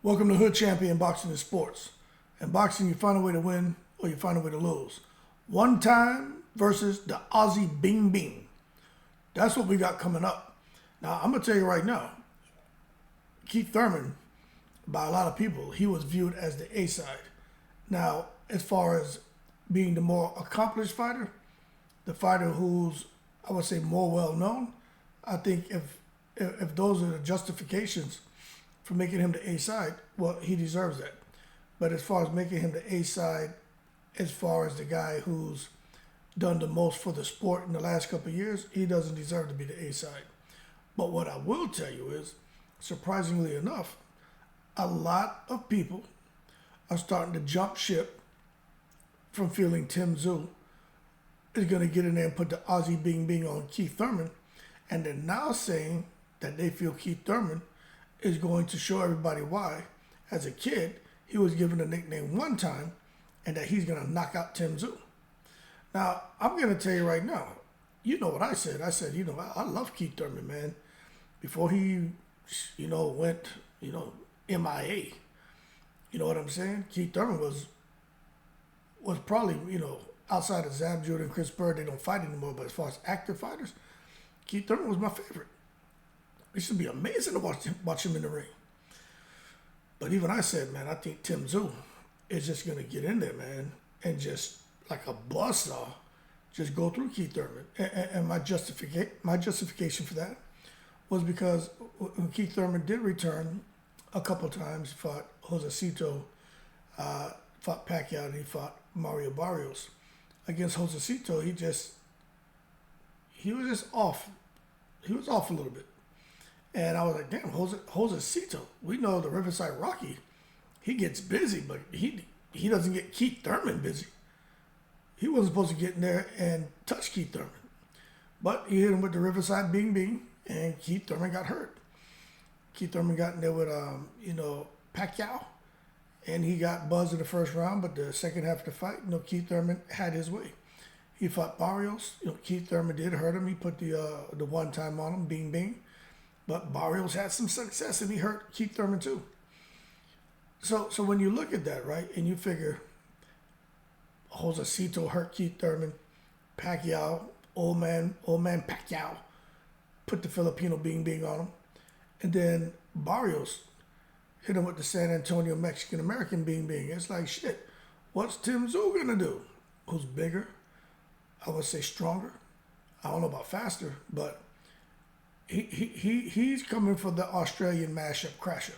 Welcome to Hood Champion Boxing and Sports. In boxing, you find a way to win or you find a way to lose. One time versus the Aussie Bing Bing. That's what we got coming up. Now, I'm going to tell you right now, Keith Thurman, by a lot of people, he was viewed as the A-side. Now, as far as being the more accomplished fighter, the fighter who's, I would say, more well-known, I think if those are the justifications for making him the A-side, well, he deserves that. But as far as making him the A-side, as far as the guy who's done the most for the sport in the last couple of years, he doesn't deserve to be the A-side. But what I will tell you is, surprisingly enough, a lot of people are starting to jump ship from feeling Tszyu is going to get in there and put the Aussie Bing Bing on Keith Thurman, and they're now saying that they feel Keith Thurman is going to show everybody why, as a kid, he was given a nickname one time, and that he's going to knock out Tszyu. Now, I'm going to tell you right now, you know what I said. I said, I love Keith Thurman, man. Before he, went, MIA. You know what I'm saying? Keith Thurman was probably, outside of Zab Judah and Chris Bird, they don't fight anymore, but as far as active fighters, Keith Thurman was my favorite. It should be amazing to watch him in the ring. But even I said, man, I think Tszyu is just going to get in there, man, and just like a buzzsaw, just go through Keith Thurman. And my justification for that was because when Keith Thurman did return a couple times, fought Josecito, fought Pacquiao, and he fought Mario Barrios. Against Josecito, he was just off. He was off a little bit. And I was like, damn, Josecito, we know the Riverside Rocky, he gets busy, but he doesn't get Keith Thurman busy. He wasn't supposed to get in there and touch Keith Thurman. But he hit him with the Riverside Bing Bing, and Keith Thurman got hurt. Keith Thurman got in there with, Pacquiao, and he got buzzed in the first round, but the second half of the fight, Keith Thurman had his way. He fought Barrios. Keith Thurman did hurt him. He put the one time on him, Bing Bing. But Barrios had some success, and he hurt Keith Thurman too. So when you look at that, right, and you figure Josecito hurt Keith Thurman, Pacquiao, old man Pacquiao, put the Filipino Bing Bing on him, and then Barrios hit him with the San Antonio Mexican-American Bing Bing. It's like, shit, what's Tszyu gonna do? Who's bigger? I would say stronger. I don't know about faster, but he's coming for the Australian mashup crasher.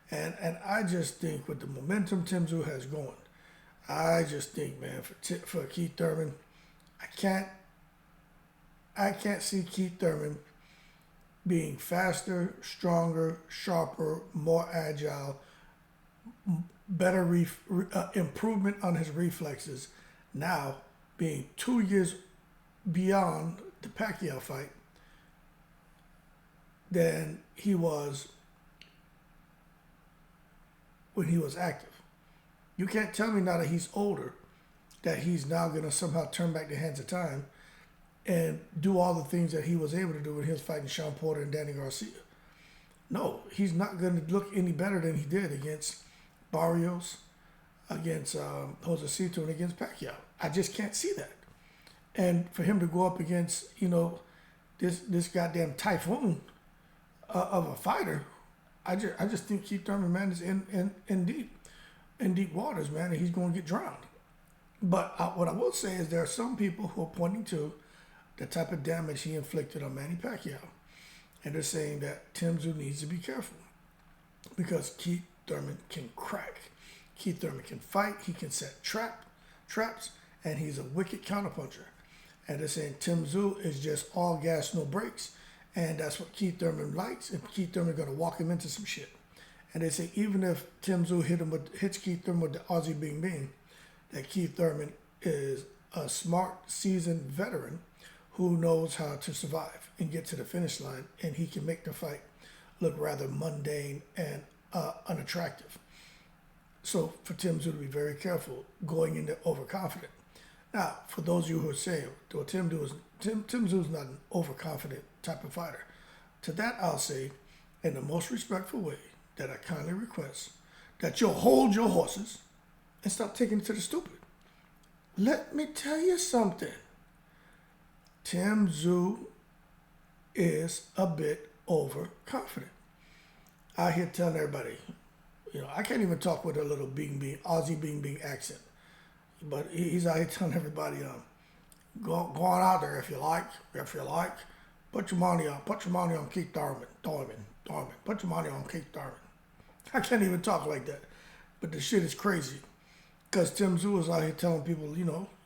And I just think with the momentum Tszyu has going, I just think, man, for Keith Thurman, I can't see Keith Thurman being faster, stronger, sharper, more agile, better improvement on his reflexes now, being 2 years beyond the Pacquiao fight than he was when he was active. You can't tell me now that he's older that he's now going to somehow turn back the hands of time and do all the things that he was able to do when he was fighting Sean Porter and Danny Garcia. No, he's not going to look any better than he did against Barrios, against Josecito, and against Pacquiao. I just can't see that. And for him to go up against, this goddamn typhoon of a fighter, I just think Keith Thurman, man, is in deep waters, man, and he's going to get drowned. But what I will say is there are some people who are pointing to the type of damage he inflicted on Manny Pacquiao, and they're saying that Tszyu needs to be careful because Keith Thurman can crack. Keith Thurman can fight. He can set traps, and he's a wicked counterpuncher. And they're saying Tszyu is just all gas, no brakes. And that's what Keith Thurman likes, and Keith Thurman going to walk him into some shit. And they say even if Tszyu hits Keith Thurman with the Aussie Bing Bing, that Keith Thurman is a smart, seasoned veteran who knows how to survive and get to the finish line, and he can make the fight look rather mundane and unattractive. So for Tszyu to be very careful going into Overconfident. Now, for those of you who are saying, well, Tszyu is not an overconfident type of fighter. To that, I'll say, in the most respectful way, that I kindly request that you'll hold your horses and stop taking it to the stupid. Let me tell you something. Tszyu is a bit overconfident. Out here telling everybody, I can't even talk with a little Aussie bing accent. But he's out here telling everybody, go on out there if you like. Put your money on Keith Thurman. Put your money on Keith Thurman. I can't even talk like that. But the shit is crazy. Because Tszyu is out here telling people,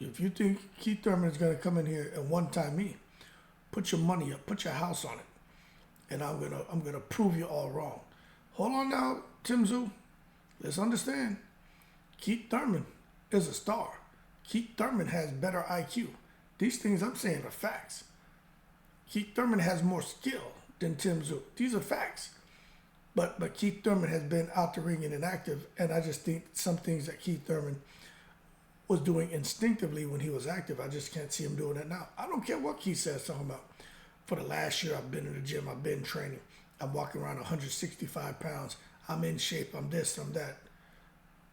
if you think Keith Thurman is going to come in here and one-time me, put your money up, put your house on it. And I'm gonna prove you all wrong. Hold on now, Tszyu. Let's understand. Keith Thurman is a star. Keith Thurman has better IQ. These things I'm saying are facts. Keith Thurman has more skill than Tszyu. These are facts. But Keith Thurman has been out the ring and inactive, and I just think some things that Keith Thurman was doing instinctively when he was active, I just can't see him doing it now. I don't care what Keith says talking about. For the last year, I've been in the gym, I've been training. I'm walking around 165 pounds. I'm in shape, I'm this, I'm that.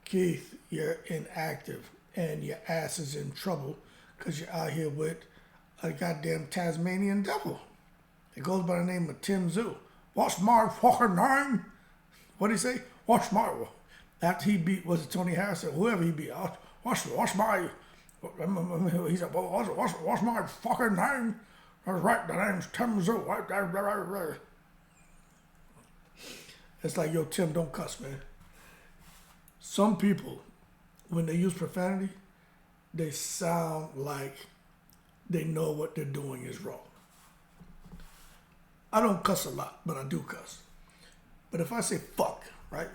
Keith, you're inactive, and your ass is in trouble because you're out here with a goddamn Tasmanian devil. It goes by the name of Tszyu. What's my fucking name? What'd he say? What's my... After he beat, was it Tony Harrison? Whoever he beat. What's my... He said, what's my fucking name? That's right, the name's Tszyu. It's like, yo, Tim, don't cuss, man. Some people, when they use profanity, they sound like they know what they're doing is wrong. I don't cuss a lot, but I do cuss. But if I say fuck, right,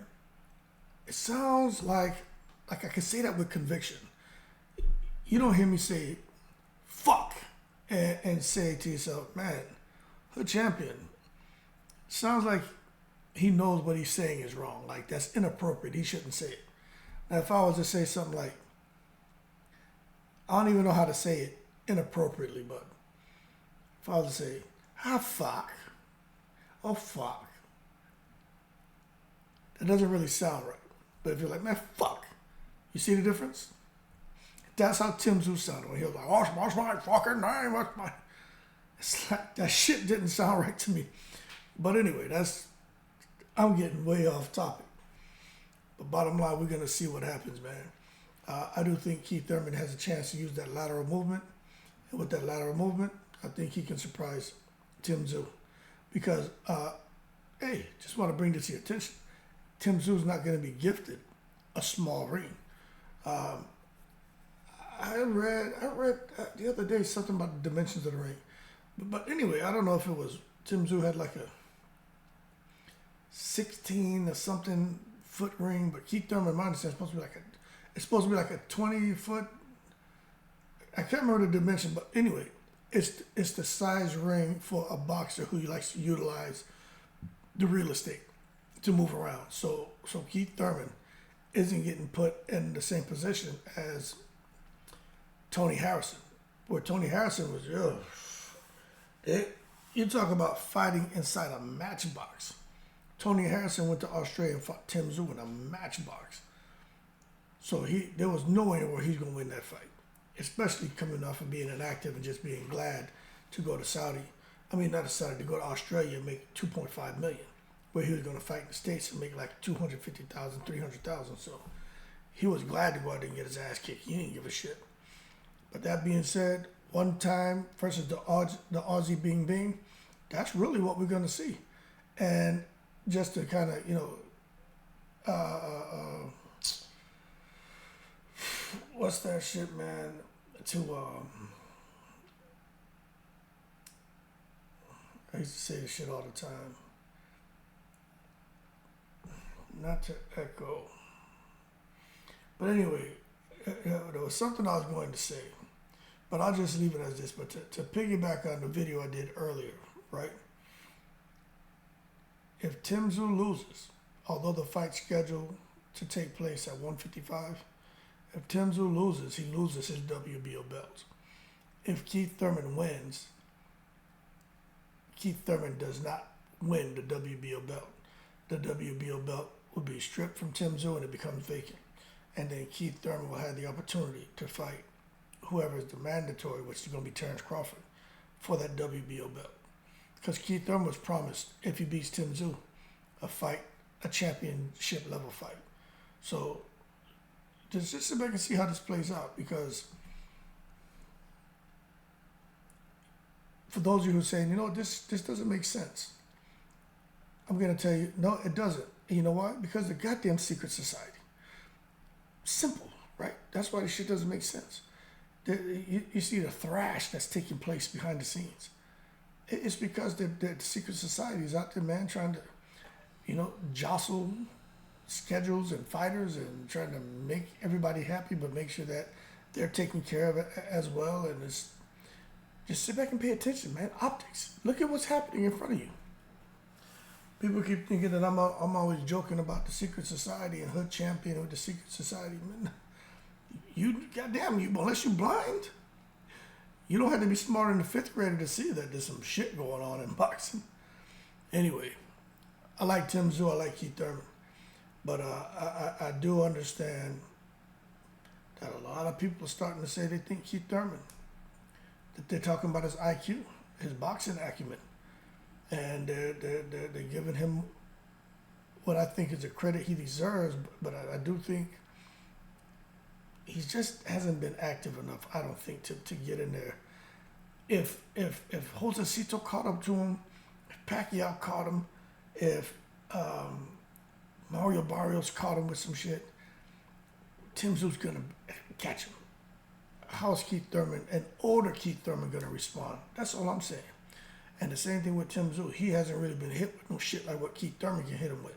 it sounds like I can say that with conviction. You don't hear me say fuck and say to yourself, man, Hood Champion. Sounds like he knows what he's saying is wrong. Like, that's inappropriate. He shouldn't say it. Now, if I was to say something like, I don't even know how to say it inappropriately, but if I was to say, fuck. Oh, fuck. That doesn't really sound right. But if you're like, man, fuck. You see the difference? That's how Tszyu sounded when he was like, what's my fucking name? What's my... It's like, that shit didn't sound right to me. But anyway, I'm getting way off topic. But bottom line, we're going to see what happens, man. I do think Keith Thurman has a chance to use that lateral movement. And with that lateral movement, I think he can surprise Tszyu. Because, hey, just want to bring this to your attention. Tszyu's not going to be gifted a small ring. I read the other day something about the dimensions of the ring. But anyway, I don't know if it was Tszyu had like a 16 or something foot ring, but Keith Thurman, my understanding, it's supposed to be like a 20 foot. I can't remember the dimension, but anyway, it's the size ring for a boxer who likes to utilize the real estate to move around. So Keith Thurman isn't getting put in the same position as Tony Harrison, where Tony Harrison was, you talk about fighting inside a matchbox. Tony Harrison went to Australia and fought Tszyu in a matchbox. So there was no way where he's going to win that fight, especially coming off of being inactive and just being glad to go to to go to Australia and make $2.5 million, where he was going to fight in the States and make like $250,000, $300,000. So he was glad to go out there and get his ass kicked. He didn't give a shit. But that being said, one time versus the Aussie Bing, that's really what we're going to see. And just to kind of, what's that shit, man? I used to say this shit all the time. Not to echo. But anyway, there was something I was going to say, but I'll just leave it as this. But to piggyback on the video I did earlier, right? If Tszyu loses, although the fight's scheduled to take place at 155, if Tszyu loses, he loses his WBO belt. If Keith Thurman wins, Keith Thurman does not win the WBO belt. The WBO belt would be stripped from Tszyu and it becomes vacant. And then Keith Thurman will have the opportunity to fight whoever is the mandatory, which is going to be Terrence Crawford, for that WBO belt. Because Keith Thurman was promised, if he beats Tszyu, a fight, a championship level fight. So just sit back and see how this plays out, because for those of you who are saying, you know, this doesn't make sense, I'm going to tell you, no, it doesn't. And you know why? Because the goddamn secret society. Simple, right? That's why this shit doesn't make sense. You see the thrash that's taking place behind the scenes. It's because the secret society is out there, man, trying to, you know, jostle schedules and fighters and trying to make everybody happy, but make sure that they're taken care of as well. And it's just sit back and pay attention, man. Optics. Look at what's happening in front of you. People keep thinking that I'm always joking about the secret society and Hood Champion with the secret society. Man, goddamn, unless you're blind, you don't have to be smarter than the fifth grader to see that there's some shit going on in boxing. Anyway, I like Tszyu, I like Keith Thurman, but I do understand that a lot of people are starting to say they think Keith Thurman, that they're talking about his IQ, his boxing acumen, and they're giving him what I think is the credit he deserves, but I do think he just hasn't been active enough, I don't think, to get in there. If Josecito caught up to him, if Pacquiao caught him, if Mario Barrios caught him with some shit, Tszyu's gonna catch him. How's Keith Thurman, an older Keith Thurman, gonna respond? That's all I'm saying. And the same thing with Tszyu. He hasn't really been hit with no shit like what Keith Thurman can hit him with.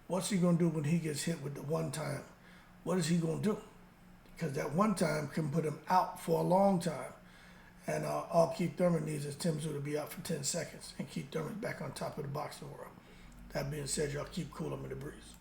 What's he gonna do when he gets hit with the one time? What is he gonna do? Because that one time can put him out for a long time. And all Keith Thurman needs is Tszyu to be out for 10 seconds. And Keith Thurman's back on top of the boxing world. That being said, y'all keep cool. I'm in the breeze.